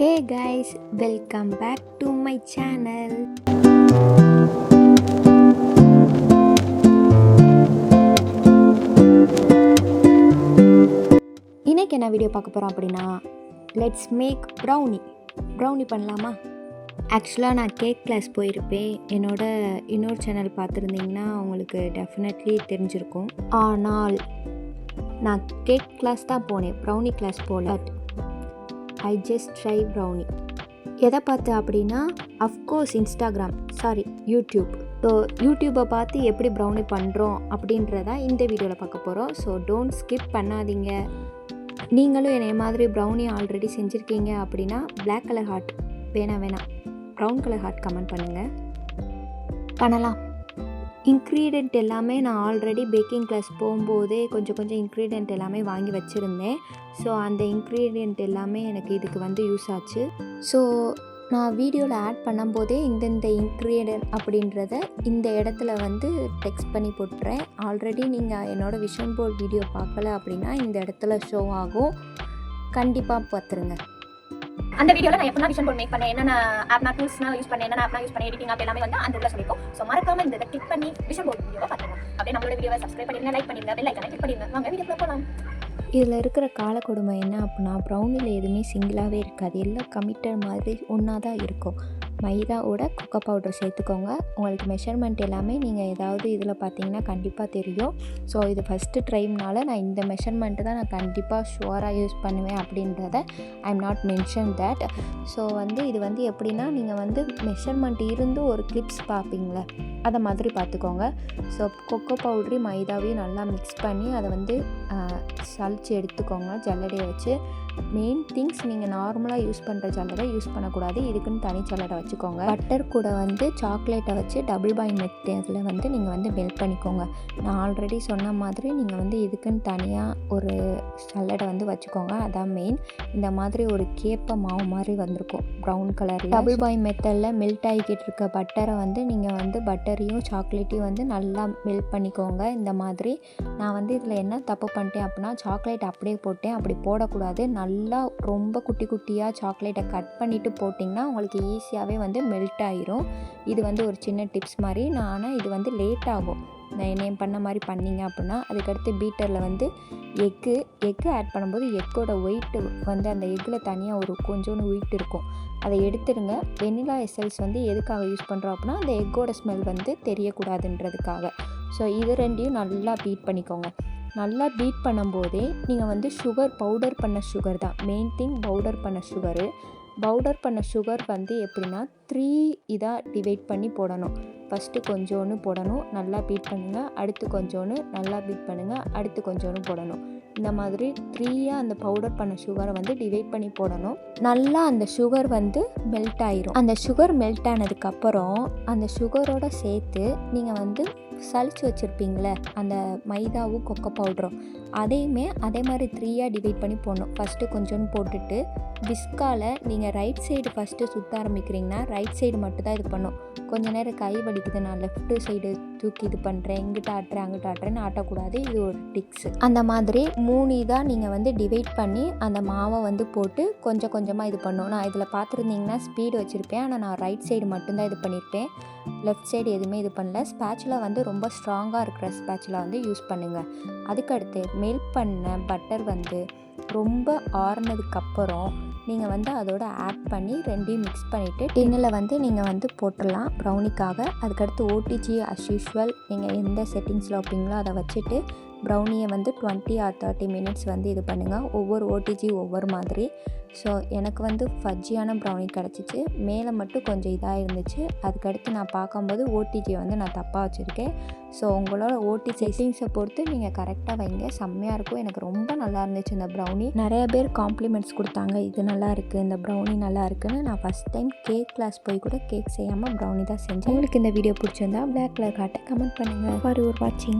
Hey guys, welcome back to my channel. இன்னைக்கு என்ன video பார்க்க போகிறோம் அப்படின்னா லெட்ஸ் மேக் ப்ரௌனி பண்ணலாமா? ஆக்சுவலாக நான் கேக் கிளாஸ் போயிருப்பேன். இன்னொரு சேனல் பார்த்துருந்தீங்கன்னா உங்களுக்கு டெஃபினெட்லி தெரிஞ்சிருக்கும். ஆனால் நான் கேக் கிளாஸ் தான் போனேன், ப்ரௌனி கிளாஸ் போல. I just try brownie. எதை பார்த்து அப்படின்னா அஃப்கோர்ஸ் யூடியூப். ஸோ யூடியூப்பை பார்த்து எப்படி ப்ரௌனி பண்ணுறோம் அப்படின்றத இந்த வீடியோவில் பார்க்க போகிறோம். ஸோ டோன்ட் ஸ்கிப் பண்ணாதீங்க. நீங்களும் என்னைய மாதிரி ப்ரௌனி ஆல்ரெடி செஞ்சுருக்கீங்க அப்படின்னா பிளாக் கலர் ஹார்ட் வேணாம் ப்ரௌன் கலர் ஹார்ட் கமெண்ட் பண்ணுங்கள், பண்ணலாம். இன்க்ரீடியண்ட் எல்லாமே நான் ஆல்ரெடி பேக்கிங் கிளாஸ் போகும்போதே கொஞ்சம் இன்க்ரீடியண்ட் எல்லாமே வாங்கி வச்சுருந்தேன். ஸோ அந்த இன்க்ரீடியண்ட் எல்லாமே எனக்கு இதுக்கு யூஸ் ஆச்சு. ஸோ நான் வீடியோவில் ஆட் பண்ணும்போதே இந்த இன்க்ரீடியண்ட் அப்படின்றத இந்த இடத்துல டெக்ஸ்ட் பண்ணி போட்டுறேன். ஆல்ரெடி நீங்கள் என்னோடய விஷன் போர்ட் வீடியோ பார்க்கல அப்படின்னா இந்த இடத்துல ஷோ ஆகும், கண்டிப்பாக பார்த்துருங்க. அந்த வீடியோல நான் எப்பனா விஷன் போர்ட் மேக் பண்ணேன், என்னென்ன ஆப்னா டூல்ஸ்னா யூஸ் பண்ணேன், என்னென்ன ஆப்னா யூஸ் பண்ணி எடிட்டிங் ஆப் எல்லாமே அந்த இடத்துல சொல்லிருக்கோம். ஸோ மறக்காம இந்த கிளிக் பண்ணி விஷன் போர்ட் வீடியோவை பாருங்க. அப்படியே நம்மளோட வீடியோவை சப்ஸ்கிரைப் பண்ணிடுங்க, லைக் பண்ணிடுங்க, பெல் ஐகானை கிளிக் பண்ணிடுங்க. வாங்க வீடியோக்குள்ள போகலாம். இதில் இருக்கிற காலக்கொடுமை என்ன அப்படின்னா ப்ரௌனியில் எதுவுமே சிங்கிளாகவே இருக்காது, எல்லாம் கமிட்டட் மாதிரி ஒன்றா தான் இருக்கும். மைதாவோட கொக்கோ பவுடர் சேர்த்துக்கோங்க. உங்களுக்கு மெஷர்மெண்ட் எல்லாமே நீங்கள் ஏதாவது இதில் பார்த்தீங்கன்னா கண்டிப்பாக தெரியும். ஸோ இது ஃபஸ்ட்டு ட்ரைம்னால நான் இந்த மெஷர்மெண்ட்டு தான் நான் கண்டிப்பாக ஷுவராக யூஸ் பண்ணுவேன் அப்படின்றத I am not mention that. So இது எப்படின்னா நீங்கள் மெஷர்மெண்ட் இருந்து ஒரு கிளிப்ஸ் பார்ப்பீங்களே அதை மாதிரி பார்த்துக்கோங்க. ஸோ கொக்கோ பவுடரையும் மைதாவையும் நல்லா மிக்ஸ் பண்ணி அதை சளிச்சு எடுத்துக்கோங்க ஜல்லடையை வச்சு. மெயின் திங்ஸ் நீங்கள் நார்மலாக யூஸ் பண்ணுற ஜல்லடை யூஸ் பண்ணக்கூடாது, இதுக்குன்னு தனி ஜல்லடை வச்சுக்கோங்க. பட்டர் கூட சாக்லேட்டை வச்சு டபுள் பாயில் மெத்தடில் நீங்கள் மெல்ட் பண்ணிக்கோங்க. நான் ஆல்ரெடி சொன்ன மாதிரி நீங்கள் இதுக்குன்னு தனியாக ஒரு ஜல்லடை வச்சுக்கோங்க. அதான் மெயின். இந்த மாதிரி ஒரு கேப்ப மாவு மாதிரி வந்திருக்கும் ப்ரௌன் கலரில். டபுள் பாயில் மெத்தடில் மெல்ட் ஆகிக்கிட்டு இருக்க பட்டரை நீங்கள் பட்டரையும் சாக்லேட்டையும் நல்லா மெல்ட் பண்ணிக்கோங்க. இந்த மாதிரி நான் இதில் என்ன தப்பு பண்ணிட்டேன் அப்படின்னா சாக்லேட் அப்படியே போட்டேன். அப்படி போடக்கூடாது, நல்லா ரொம்ப குட்டி குட்டியாக சாக்லேட்டை கட் பண்ணிவிட்டு போட்டிங்கன்னா உங்களுக்கு ஈஸியாகவே மெல்ட் ஆகிரும். இது ஒரு சின்ன டிப்ஸ் மாதிரி. ஆனால் இது லேட் ஆகும். நான் என்ன பண்ண மாதிரி பண்ணிங்க அப்படின்னா அதுக்கடுத்து பீட்டரில் எக்கு ஆட் பண்ணும்போது எக்கோட ஒயிட்டு அந்த எக்கில் தனியாக ஒரு கொஞ்சோண்டு ஒயிட் இருக்கும், அதை எடுத்துடுங்க. வெனிலா எசன்ஸ் எதுக்காக யூஸ் பண்ணுறோம் அப்படின்னா அந்த எக்கோட ஸ்மெல் தெரியக்கூடாதுன்றதுக்காக. ஸோ இது ரெண்டையும் நல்லா பீட் பண்ணிக்கோங்க. நல்லா பீட் பண்ணும்போதே நீங்கள் சுகர் பவுடர் பண்ண சுகர் தான் மெயின் திங். பவுடர் பண்ண சுகர் எப்படின்னா 3 இதாக டிவைட் பண்ணி போடணும். ஃபஸ்ட்டு கொஞ்சோன்னு போடணும், நல்லா பீட் பண்ணுங்கள். அடுத்து கொஞ்சோன்னு நல்லா பீட் பண்ணுங்கள், அடுத்து கொஞ்சோன்னு போடணும். இந்த மாதிரி 3 அந்த பவுடர் பண்ண சுகரை டிவைட் பண்ணி போடணும். நல்லா அந்த சுகர் மெல்ட் ஆயிரும். அந்த சுகர் மெல்ட் ஆனதுக்கப்புறம் அந்த சுகரோட சேர்த்து நீங்கள் சளிச்சு வச்சுருப்பீங்களே அந்த மைதாவும் கொக்கோ பவுடரும் அதையுமே அதே மாதிரி 3 டிவைட் பண்ணி போடணும். ஃபஸ்ட்டு கொஞ்சோன்னு போட்டுட்டு விஸ்கால் நீங்கள் ரைட் சைடு ஃபஸ்ட்டு சுற்ற ஆரம்பிக்கிறீங்கன்னா ரைட் சைடு மட்டும் தான் இது பண்ணும். கொஞ்சம் நேரம் கை வலிக்குது, நான் லெஃப்ட்டு சைடு தூக்கி இது பண்ணுறேன், இங்கிட்ட ஆட்டுறேன் அங்கிட்ட ஆட்டுறேன்னு ஆட்டக்கூடாது. இது ஒரு டிக்ஸு. அந்த மாதிரி 3 இதாக நீங்கள் டிவைட் பண்ணி அந்த மாவை போட்டு கொஞ்சமாக இது பண்ணும். நான் இதில் பார்த்துருந்தீங்கன்னா ஸ்பீடு வச்சுருப்பேன், ஆனால் நான் ரைட் சைடு மட்டும்தான் இது பண்ணியிருப்பேன், லெஃப்ட் சைடு எதுவுமே இது பண்ணல. ஸ்பேச்சுலா ரொம்ப ஸ்ட்ராங்காக இருக்கிற ஸ்பேச்சுலா யூஸ் பண்ணுங்கள். அதுக்கடுத்து மெல்ட் பண்ண பட்டர் ரொம்ப ஆறுனதுக்கப்புறம் நீங்கள் அதோட ஆட் பண்ணி ரெண்டையும் மிக்ஸ் பண்ணிவிட்டு டின்னில் நீங்கள் போட்டுடலாம் ப்ரௌனிக்காக. அதுக்கடுத்து ஓடிஜி அஸ் யூஷுவல் நீங்கள் எந்த செட்டிங்ஸில் வைப்பீங்களோ அதை வச்சுட்டு ப்ரௌனியை 20 or 30 மினிட்ஸ் இது பண்ணுங்கள். ஒவ்வொரு ஓடிஜி ஒவ்வொரு மாதிரி. ஸோ எனக்கு ஃபஜ்ஜியான ப்ரௌனி கிடச்சிச்சு, மேலே மட்டும் கொஞ்சம் இதாக இருந்துச்சு. அதுக்கடுத்து நான் பார்க்கும்போது ஓடிஜியை நான் தப்பாக வச்சுருக்கேன். ஸோ உங்களோட ஓடி செட்டிங்ஸை பொறுத்து நீங்கள் கரெக்டாக வைங்க, செம்மையாக இருக்கும். எனக்கு ரொம்ப நல்லா இருந்துச்சு இந்த ப்ரௌனி. நிறைய பேர் காம்ப்ளிமெண்ட்ஸ் கொடுத்தாங்க, இது நல்லா இருக்குது, இந்த ப்ரௌனி நல்லா இருக்குன்னு. நான் ஃபஸ்ட் டைம் கேக் கிளாஸ் போய் கூட கேக் செய்யாமல் ப்ரௌனி தான் செஞ்சேன். உங்களுக்கு இந்த வீடியோ பிடிச்சிருந்தா பிளாக் கலர் ஹார்ட்டை கமெண்ட் பண்ணுங்கள். ஃபார் யுவர் வாட்சிங்.